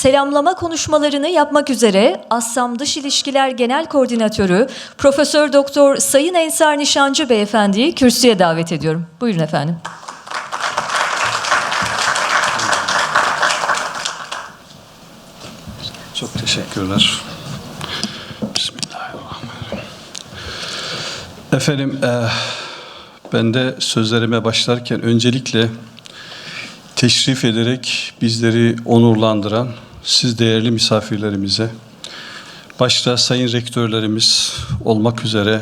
selamlama konuşmalarını yapmak üzere Assam Dış İlişkiler Genel Koordinatörü Profesör Doktor Sayın Ensar Nişancı Beyefendi'yi kürsüye davet ediyorum. Buyurun efendim. Çok teşekkürler. Bismillahirrahmanirrahim. Efendim, ben de sözlerime başlarken öncelikle teşrif ederek bizleri onurlandıran siz değerli misafirlerimize, başta sayın rektörlerimiz olmak üzere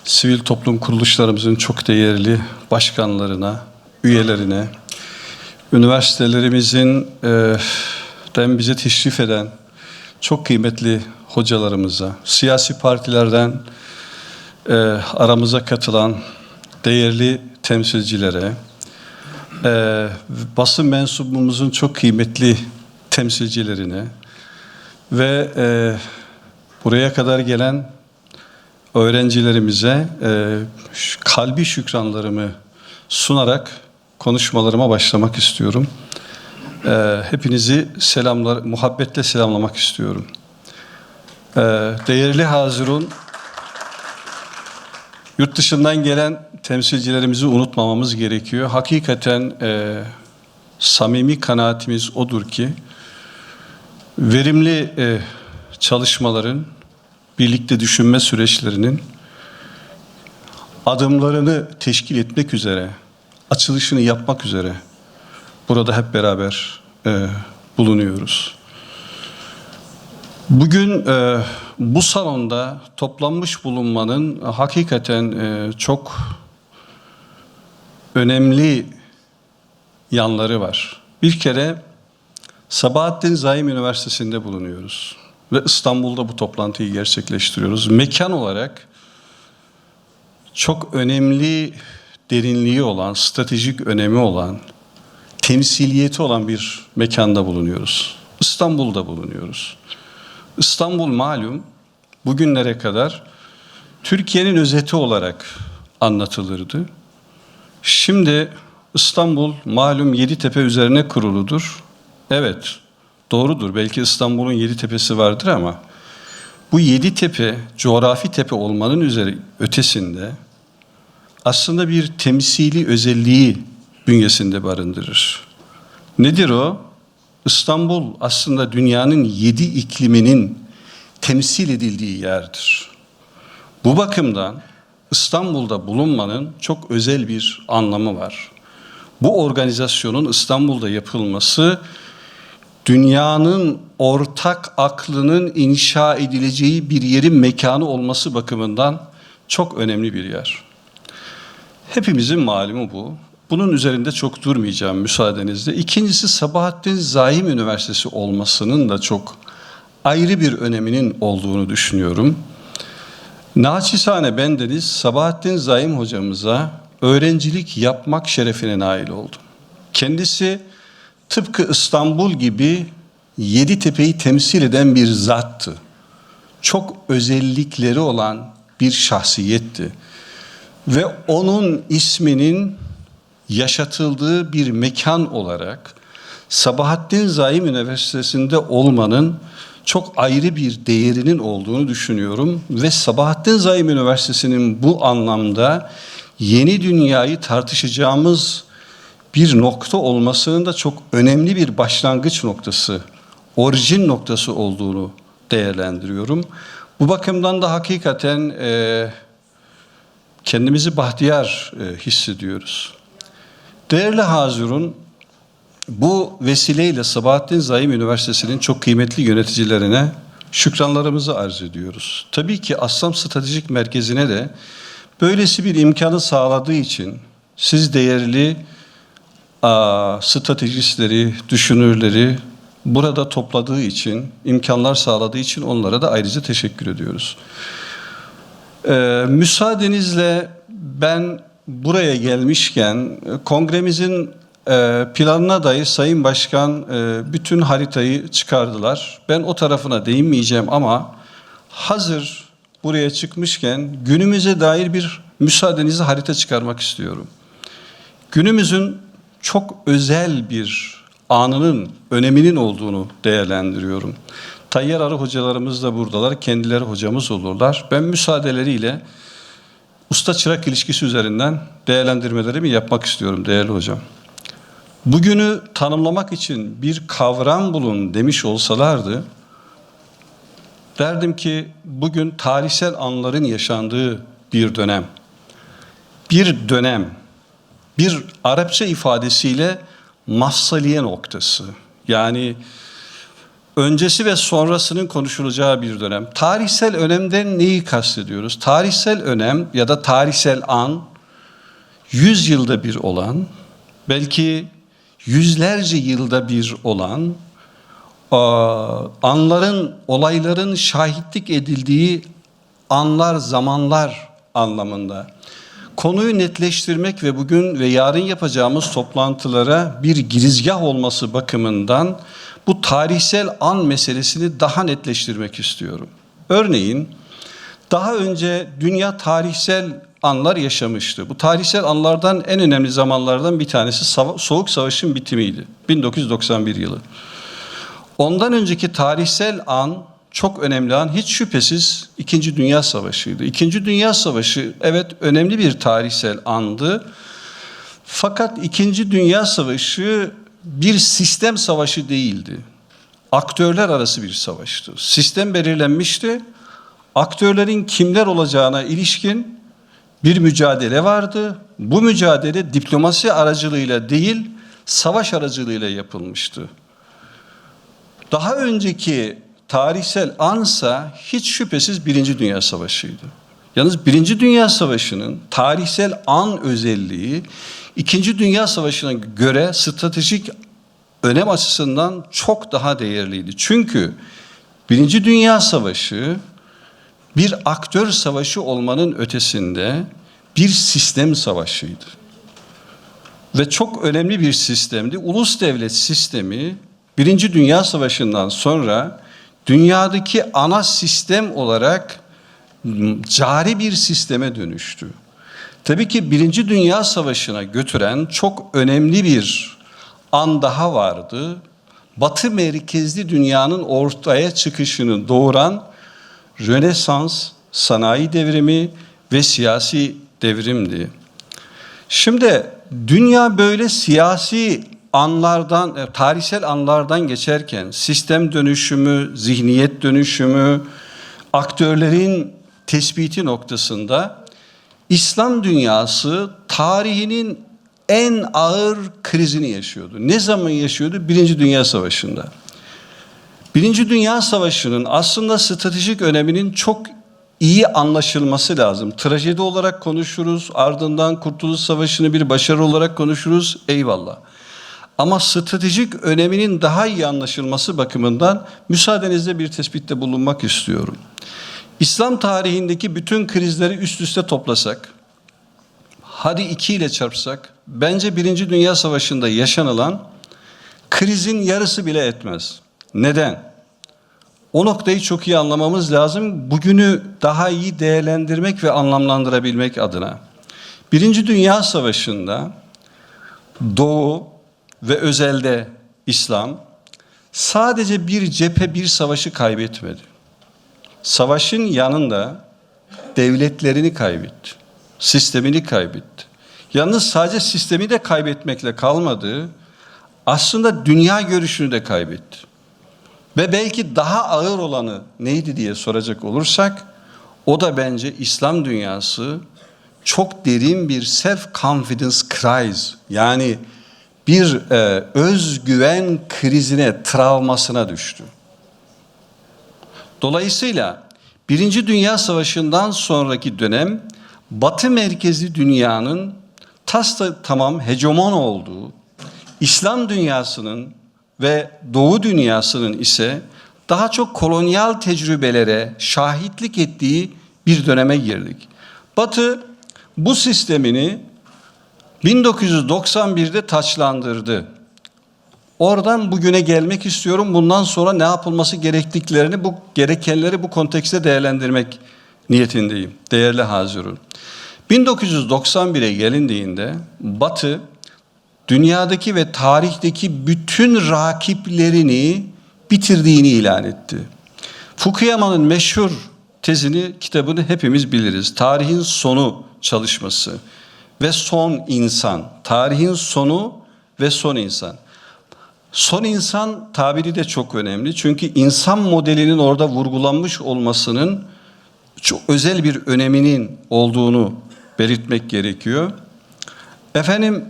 sivil toplum kuruluşlarımızın çok değerli başkanlarına, üyelerine, üniversitelerimizin bize teşrif eden çok kıymetli hocalarımıza, siyasi partilerden aramıza katılan değerli temsilcilere, basın mensubumuzun çok kıymetli temsilcilerine ve buraya kadar gelen öğrencilerimize kalbi şükranlarımı sunarak konuşmalarıma başlamak istiyorum. Hepinizi muhabbetle selamlamak istiyorum. Değerli hazirun, yurt dışından gelen temsilcilerimizi unutmamamız gerekiyor. Hakikaten samimi kanaatimiz odur ki verimli çalışmaların, birlikte düşünme süreçlerinin adımlarını teşkil etmek üzere, açılışını yapmak üzere burada hep beraber bulunuyoruz. Bugün bu salonda toplanmış bulunmanın hakikaten çok önemli yanları var. Bir kere Sabahattin Zaim Üniversitesi'nde bulunuyoruz ve İstanbul'da bu toplantıyı gerçekleştiriyoruz. Mekan olarak çok önemli derinliği olan, stratejik önemi olan, temsiliyeti olan bir mekanda bulunuyoruz. İstanbul'da bulunuyoruz. İstanbul malum bugünlere kadar Türkiye'nin özeti olarak anlatılırdı. Şimdi İstanbul malum Yeditepe üzerine kuruludur. Evet, doğrudur. Belki İstanbul'un yedi tepesi vardır ama bu yedi tepe, coğrafi tepe olmanın ötesinde aslında bir temsili özelliği bünyesinde barındırır. Nedir o? İstanbul aslında dünyanın 7 ikliminin temsil edildiği yerdir. Bu bakımdan İstanbul'da bulunmanın çok özel bir anlamı var. Bu organizasyonun İstanbul'da yapılması dünyanın ortak aklının inşa edileceği bir yerin mekanı olması bakımından çok önemli bir yer. Hepimizin malumu bu. Bunun üzerinde çok durmayacağım müsaadenizle. İkincisi Sabahattin Zaim Üniversitesi olmasının da çok ayrı bir öneminin olduğunu düşünüyorum. Naçizane bendeniz Sabahattin Zaim hocamıza öğrencilik yapmak şerefine nail oldum. Kendisi tıpkı İstanbul gibi Yeditepe'yi temsil eden bir zattı. Çok özellikleri olan bir şahsiyetti. Ve onun isminin yaşatıldığı bir mekan olarak Sabahattin Zaim Üniversitesi'nde olmanın çok ayrı bir değerinin olduğunu düşünüyorum. Ve Sabahattin Zaim Üniversitesi'nin bu anlamda yeni dünyayı tartışacağımız bir nokta olmasının da çok önemli bir başlangıç noktası, orijin noktası olduğunu değerlendiriyorum. Bu bakımdan da hakikaten kendimizi bahtiyar hissediyoruz. Değerli hazirun, bu vesileyle Sabahattin Zaim Üniversitesi'nin çok kıymetli yöneticilerine şükranlarımızı arz ediyoruz. Tabii ki Assam Stratejik Merkezi'ne de böylesi bir imkanı sağladığı için siz değerli stratejistleri, düşünürleri burada topladığı için, imkanlar sağladığı için onlara da ayrıca teşekkür ediyoruz. Müsaadenizle ben buraya gelmişken kongremizin planına dair Sayın Başkan bütün haritayı çıkardılar. Ben o tarafına değinmeyeceğim ama hazır buraya çıkmışken günümüze dair bir müsaadenizle harita çıkarmak istiyorum. Günümüzün çok özel bir anının öneminin olduğunu değerlendiriyorum. Tayyar Arı hocalarımız da buradalar. Kendileri hocamız olurlar. Ben müsaadeleriyle usta çırak ilişkisi üzerinden değerlendirmelerimi yapmak istiyorum değerli hocam. Bugünü tanımlamak için bir kavram bulun demiş olsalardı, derdim ki bugün tarihsel anların yaşandığı bir dönem. Bir dönem, bir Arapça ifadesiyle mafsaliye noktası. Yani öncesi ve sonrasının konuşulacağı bir dönem. Tarihsel önemden neyi kastediyoruz? Tarihsel önem ya da tarihsel an 100 yılda bir olan, belki yüzlerce yılda bir olan anların, olayların şahitlik edildiği anlar, zamanlar anlamında. Konuyu netleştirmek ve bugün ve yarın yapacağımız toplantılara bir girizgah olması bakımından bu tarihsel an meselesini daha netleştirmek istiyorum. Örneğin daha önce dünya tarihsel anlar yaşamıştı. Bu tarihsel anlardan en önemli zamanlardan bir tanesi Soğuk Savaş'ın bitimiydi. 1991 yılı. Ondan önceki tarihsel an, çok önemli an hiç şüphesiz İkinci Dünya Savaşı'ydı. İkinci Dünya Savaşı evet önemli bir tarihsel andı. Fakat İkinci Dünya Savaşı bir sistem savaşı değildi. Aktörler arası bir savaştı. Sistem belirlenmişti. Aktörlerin kimler olacağına ilişkin bir mücadele vardı. Bu mücadele diplomasi aracılığıyla değil, savaş aracılığıyla yapılmıştı. Daha önceki tarihsel ansa hiç şüphesiz Birinci Dünya Savaşı'ydı. Yalnız Birinci Dünya Savaşı'nın tarihsel an özelliği İkinci Dünya Savaşı'na göre stratejik önem açısından çok daha değerliydi. Çünkü Birinci Dünya Savaşı bir aktör savaşı olmanın ötesinde bir sistem savaşıydı. Ve çok önemli bir sistemdi. Ulus devlet sistemi Birinci Dünya Savaşı'ndan sonra dünyadaki ana sistem olarak cari bir sisteme dönüştü. Tabii ki Birinci Dünya Savaşı'na götüren çok önemli bir an daha vardı. Batı merkezli dünyanın ortaya çıkışını doğuran Rönesans, sanayi devrimi ve siyasi devrimdi. Şimdi dünya böyle siyasi anlardan, tarihsel anlardan geçerken sistem dönüşümü, zihniyet dönüşümü, aktörlerin tespiti noktasında İslam dünyası tarihinin en ağır krizini yaşıyordu. Ne zaman yaşıyordu? Birinci Dünya Savaşı'nda. Birinci Dünya Savaşı'nın aslında stratejik öneminin çok iyi anlaşılması lazım. Trajedi olarak konuşuruz, ardından Kurtuluş Savaşı'nı bir başarı olarak konuşuruz, eyvallah. Ama stratejik öneminin daha iyi anlaşılması bakımından müsaadenizle bir tespitte bulunmak istiyorum. İslam tarihindeki bütün krizleri üst üste toplasak, hadi 2 ile çarpsak, bence Birinci Dünya Savaşı'nda yaşanılan krizin yarısı bile etmez. Neden? O noktayı çok iyi anlamamız lazım. Bugünü daha iyi değerlendirmek ve anlamlandırabilmek adına. Birinci Dünya Savaşı'nda Doğu ve özelde İslam sadece bir cephe, bir savaşı kaybetmedi. Savaşın yanında devletlerini kaybetti. Sistemini kaybetti. Yalnız sadece sistemi de kaybetmekle kalmadı. Aslında dünya görüşünü de kaybetti. Ve belki daha ağır olanı neydi diye soracak olursak, o da bence İslam dünyası çok derin bir self-confidence crisis, yani bir özgüven krizine, travmasına düştü. Dolayısıyla Birinci Dünya Savaşı'ndan sonraki dönem Batı merkezli dünyanın tamam hegemon olduğu, İslam dünyasının ve Doğu dünyasının ise daha çok kolonyal tecrübelere şahitlik ettiği bir döneme girdik. Batı bu sistemini 1991'de taçlandırdı. Oradan bugüne gelmek istiyorum. Bundan sonra ne yapılması gerekenleri bu kontekste değerlendirmek niyetindeyim. Değerli Hazirun. 1991'e gelindiğinde Batı dünyadaki ve tarihteki bütün rakiplerini bitirdiğini ilan etti. Fukuyama'nın meşhur kitabını hepimiz biliriz. Tarihin Sonu çalışması ve Son İnsan. Tarihin Sonu ve Son İnsan. Son insan tabiri de çok önemli. Çünkü insan modelinin orada vurgulanmış olmasının çok özel bir öneminin olduğunu belirtmek gerekiyor. Efendim,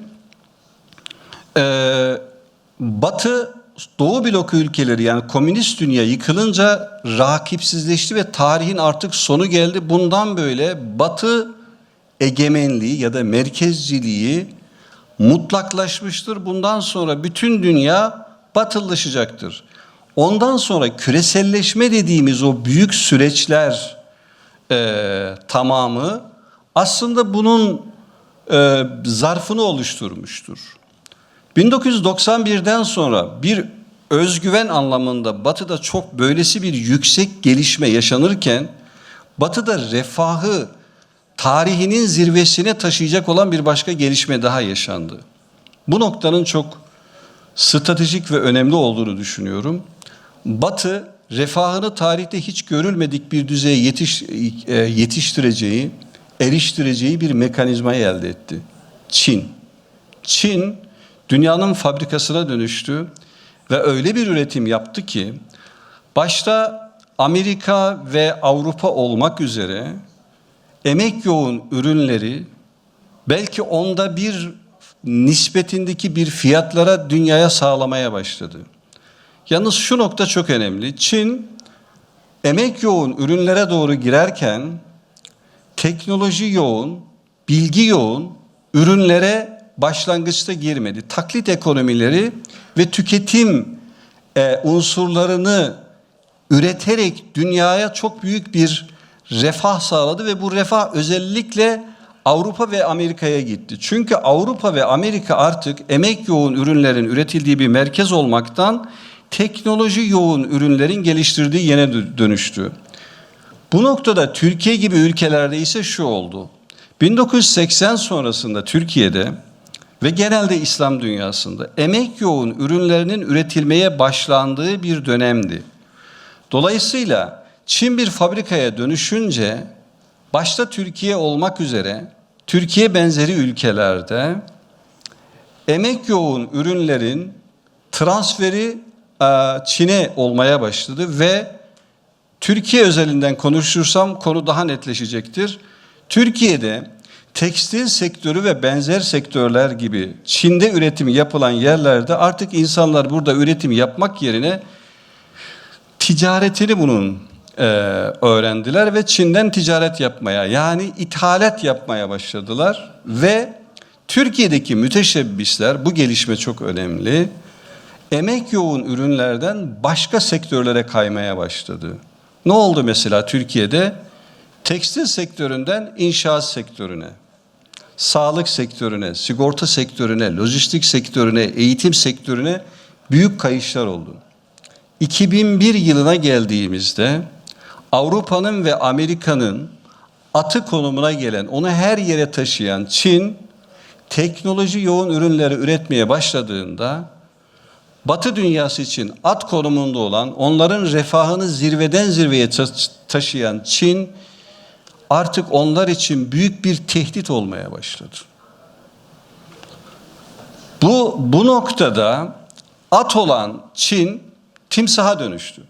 Batı, Doğu bloku ülkeleri yani komünist dünya yıkılınca rakipsizleşti ve tarihin artık sonu geldi. Bundan böyle Batı egemenliği ya da merkezciliği mutlaklaşmıştır. Bundan sonra bütün dünya batılılaşacaktır. Ondan sonra küreselleşme dediğimiz o büyük süreçler tamamı aslında bunun zarfını oluşturmuştur. 1991'den sonra bir özgüven anlamında Batı'da çok böylesi bir yüksek gelişme yaşanırken Batı'da refahı tarihinin zirvesine taşıyacak olan bir başka gelişme daha yaşandı. Bu noktanın çok stratejik ve önemli olduğunu düşünüyorum. Batı refahını tarihte hiç görülmedik bir düzeye yetiştireceği, eriştireceği bir mekanizmayı elde etti. Çin dünyanın fabrikasına dönüştü ve öyle bir üretim yaptı ki başta Amerika ve Avrupa olmak üzere emek yoğun ürünleri belki onda bir nispetindeki bir fiyatlara dünyaya sağlamaya başladı. Yalnız şu nokta çok önemli. Çin emek yoğun ürünlere doğru girerken teknoloji yoğun, bilgi yoğun ürünlere başlangıçta girmedi. Taklit ekonomileri ve tüketim unsurlarını üreterek dünyaya çok büyük bir refah sağladı ve bu refah özellikle Avrupa ve Amerika'ya gitti. Çünkü Avrupa ve Amerika artık emek yoğun ürünlerin üretildiği bir merkez olmaktan teknoloji yoğun ürünlerin geliştirdiği yere dönüştü. Bu noktada Türkiye gibi ülkelerde ise şu oldu. 1980 sonrasında Türkiye'de ve genelde İslam dünyasında emek yoğun ürünlerinin üretilmeye başlandığı bir dönemdi. Dolayısıyla Çin bir fabrikaya dönüşünce başta Türkiye olmak üzere Türkiye benzeri ülkelerde emek yoğun ürünlerin transferi Çin'e olmaya başladı ve Türkiye özelinden konuşursam konu daha netleşecektir. Türkiye'de tekstil sektörü ve benzer sektörler gibi Çin'de üretim yapılan yerlerde artık insanlar burada üretim yapmak yerine ticaretini bunun öğrendiler ve Çin'den ticaret yapmaya yani ithalat yapmaya başladılar ve Türkiye'deki müteşebbisler bu gelişme çok önemli. Emek yoğun ürünlerden başka sektörlere kaymaya başladı. Ne oldu mesela Türkiye'de? Tekstil sektöründen inşaat sektörüne, sağlık sektörüne, sigorta sektörüne, lojistik sektörüne, eğitim sektörüne büyük kayışlar oldu. 2001 yılına geldiğimizde Avrupa'nın ve Amerika'nın atı konumuna gelen, onu her yere taşıyan Çin, teknoloji yoğun ürünleri üretmeye başladığında Batı dünyası için at konumunda olan, onların refahını zirveden zirveye taşıyan Çin, artık onlar için büyük bir tehdit olmaya başladı. Bu noktada at olan Çin, timsaha dönüştü.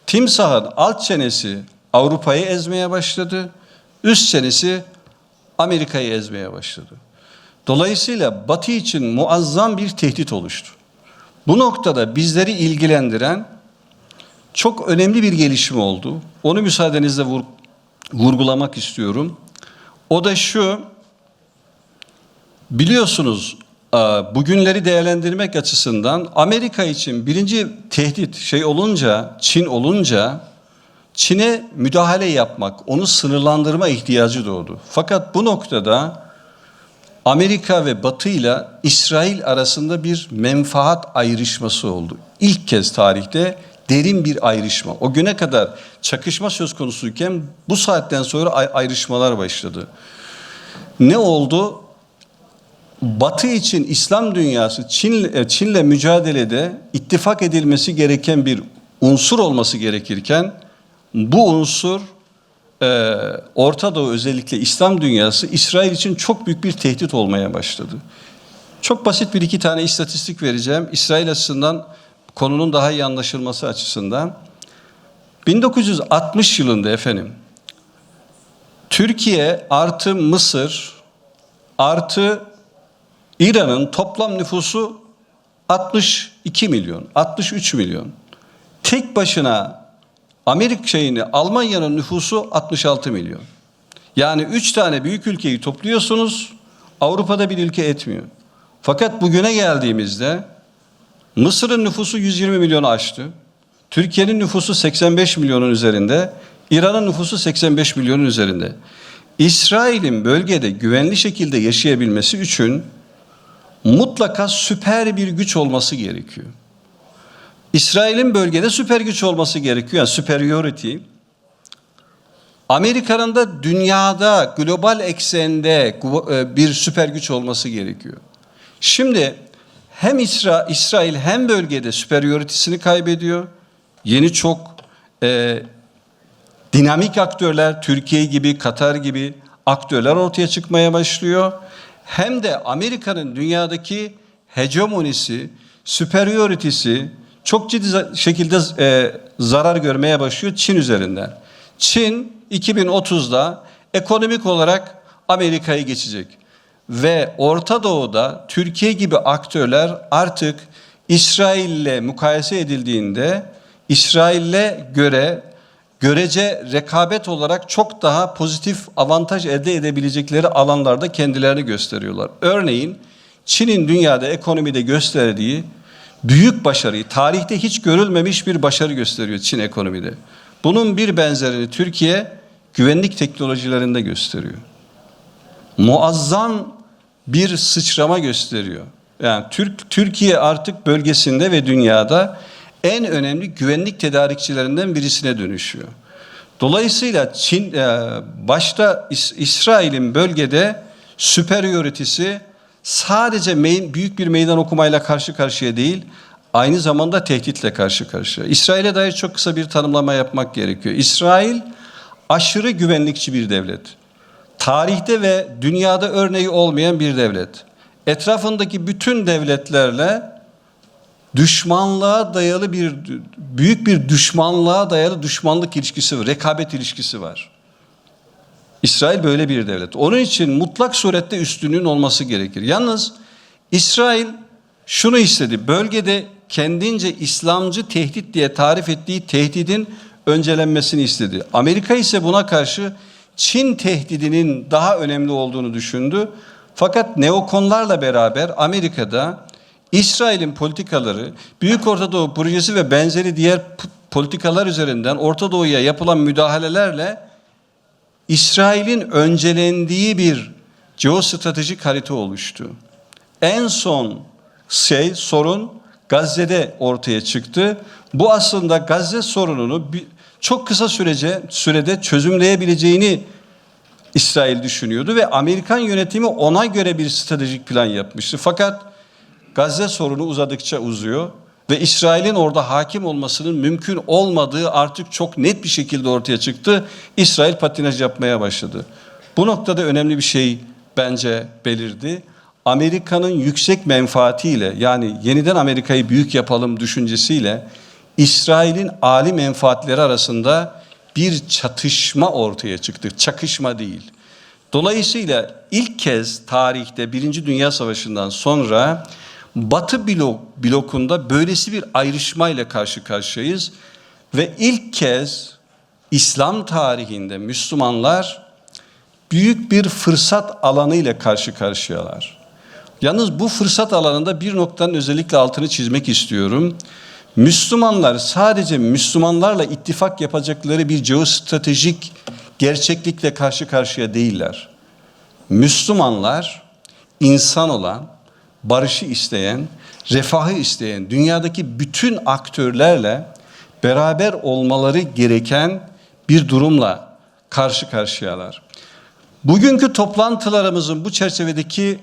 Timsahın alt çenesi Avrupa'yı ezmeye başladı, üst çenesi Amerika'yı ezmeye başladı. Dolayısıyla Batı için muazzam bir tehdit oluştu. Bu noktada bizleri ilgilendiren çok önemli bir gelişme oldu. Onu müsaadenizle vurgulamak istiyorum. O da şu, biliyorsunuz bugünleri değerlendirmek açısından Amerika için birinci tehdit Çin olunca Çin'e müdahale yapmak, onu sınırlandırma ihtiyacı doğdu. Fakat bu noktada Amerika ve Batı ile İsrail arasında bir menfaat ayrışması oldu. İlk kez tarihte derin bir ayrışma. O güne kadar çakışma söz konusuyken bu saatten sonra ayrışmalar başladı. Ne oldu? Batı için İslam dünyası Çin'le mücadelede ittifak edilmesi gereken bir unsur olması gerekirken bu unsur Orta Doğu, özellikle İslam dünyası İsrail için çok büyük bir tehdit olmaya başladı. Çok basit bir iki tane istatistik vereceğim. İsrail açısından, konunun daha iyi anlaşılması açısından. 1960 yılında efendim Türkiye artı Mısır artı İran'ın toplam nüfusu 62 milyon, 63 milyon. Tek başına Almanya'nın nüfusu 66 milyon. Yani 3 tane büyük ülkeyi topluyorsunuz, Avrupa'da bir ülke etmiyor. Fakat bugüne geldiğimizde Mısır'ın nüfusu 120 milyonu aştı. Türkiye'nin nüfusu 85 milyonun üzerinde, İran'ın nüfusu 85 milyonun üzerinde. İsrail'in bölgede güvenli şekilde yaşayabilmesi için mutlaka süper bir güç olması gerekiyor. İsrail'in bölgede süper güç olması gerekiyor. Yani superiority. Amerika'nın da dünyada, global eksende bir süper güç olması gerekiyor. Şimdi hem İsrail hem bölgede superiority'sini kaybediyor. Yeni çok dinamik aktörler, Türkiye gibi, Katar gibi aktörler ortaya çıkmaya başlıyor. Hem de Amerika'nın dünyadaki hegemonisi, superiority'si çok ciddi şekilde zarar görmeye başlıyor Çin üzerinden. Çin 2030'da ekonomik olarak Amerika'yı geçecek. Ve Orta Doğu'da Türkiye gibi aktörler artık İsrail'le mukayese edildiğinde İsrail'le görece rekabet olarak çok daha pozitif avantaj elde edebilecekleri alanlarda kendilerini gösteriyorlar. Örneğin Çin'in dünyada ekonomide gösterdiği büyük başarıyı, tarihte hiç görülmemiş bir başarı gösteriyor Çin ekonomide. Bunun bir benzerini Türkiye güvenlik teknolojilerinde gösteriyor. Muazzam bir sıçrama gösteriyor. Yani Türkiye artık bölgesinde ve dünyada en önemli güvenlik tedarikçilerinden birisine dönüşüyor. Dolayısıyla Çin, başta İsrail'in bölgede superiority'si sadece büyük bir meydan okumayla karşı karşıya değil, aynı zamanda tehditle karşı karşıya. İsrail'e dair çok kısa bir tanımlama yapmak gerekiyor. İsrail aşırı güvenlikçi bir devlet. Tarihte ve dünyada örneği olmayan bir devlet. Etrafındaki bütün devletlerle düşmanlığa dayalı büyük bir düşmanlığa dayalı düşmanlık ilişkisi var, rekabet ilişkisi var. İsrail böyle bir devlet. Onun için mutlak surette üstünlüğün olması gerekir. Yalnız İsrail şunu istedi, bölgede kendince İslamcı tehdit diye tarif ettiği tehdidin öncelenmesini istedi. Amerika ise buna karşı Çin tehdidinin daha önemli olduğunu düşündü. Fakat neokonlarla beraber Amerika'da İsrail'in politikaları, Büyük Orta Doğu Projesi ve benzeri diğer politikalar üzerinden Orta Doğu'ya yapılan müdahalelerle İsrail'in öncelendiği bir jeostratejik harita oluştu. En son sorun Gazze'de ortaya çıktı. Bu aslında Gazze sorununu çok kısa sürede çözümleyebileceğini İsrail düşünüyordu ve Amerikan yönetimi ona göre bir stratejik plan yapmıştı. Fakat Gazze sorunu uzadıkça uzuyor ve İsrail'in orada hakim olmasının mümkün olmadığı artık çok net bir şekilde ortaya çıktı. İsrail patinaj yapmaya başladı. Bu noktada önemli bir şey bence belirdi. Amerika'nın yüksek menfaatiyle, yani yeniden Amerika'yı büyük yapalım düşüncesiyle İsrail'in âli menfaatleri arasında bir çatışma ortaya çıktı. Çakışma değil. Dolayısıyla ilk kez tarihte Birinci Dünya Savaşı'ndan sonra Batı blokunda böylesi bir ayrışmayla karşı karşıyayız ve ilk kez İslam tarihinde Müslümanlar büyük bir fırsat alanı ile karşı karşıyalar. Yalnız bu fırsat alanında bir noktanın özellikle altını çizmek istiyorum. Müslümanlar sadece Müslümanlarla ittifak yapacakları bir jeostratejik gerçeklikle karşı karşıya değiller. Müslümanlar insan olan, barışı isteyen, refahı isteyen, dünyadaki bütün aktörlerle beraber olmaları gereken bir durumla karşı karşıyalar. Bugünkü toplantılarımızın bu çerçevedeki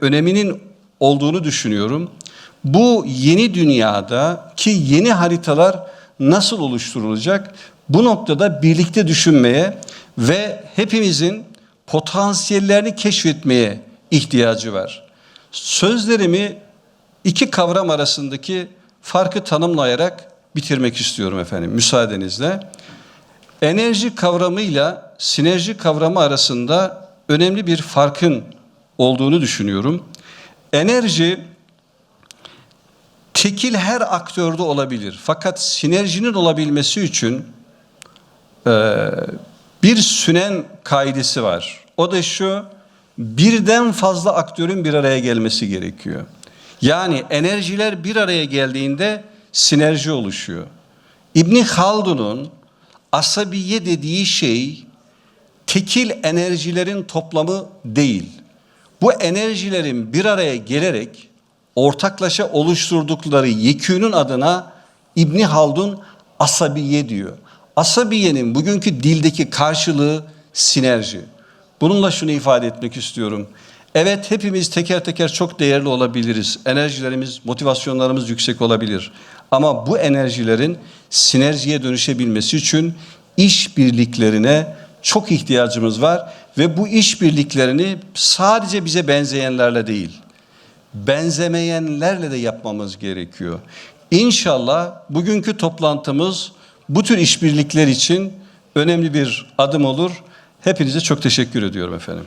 öneminin olduğunu düşünüyorum. Bu yeni dünyada ki yeni haritalar nasıl oluşturulacak? Bu noktada birlikte düşünmeye ve hepimizin potansiyellerini keşfetmeye ihtiyacı var. Sözlerimi iki kavram arasındaki farkı tanımlayarak bitirmek istiyorum efendim, müsaadenizle. Enerji kavramıyla sinerji kavramı arasında önemli bir farkın olduğunu düşünüyorum. Enerji tekil her aktörde olabilir. Fakat sinerjinin olabilmesi için bir sünen kaidesi var. O da şu: birden fazla aktörün bir araya gelmesi gerekiyor. Yani enerjiler bir araya geldiğinde sinerji oluşuyor. İbn Haldun'un asabiye dediği şey tekil enerjilerin toplamı değil. Bu enerjilerin bir araya gelerek ortaklaşa oluşturdukları yekünün adına İbn Haldun asabiye diyor. Asabiyenin bugünkü dildeki karşılığı sinerji. Bununla şunu ifade etmek istiyorum. Evet, hepimiz teker teker çok değerli olabiliriz. Enerjilerimiz, motivasyonlarımız yüksek olabilir. Ama bu enerjilerin sinerjiye dönüşebilmesi için işbirliklerine çok ihtiyacımız var. Ve bu işbirliklerini sadece bize benzeyenlerle değil, benzemeyenlerle de yapmamız gerekiyor. İnşallah bugünkü toplantımız bu tür işbirlikler için önemli bir adım olur. Hepinize çok teşekkür ediyorum efendim.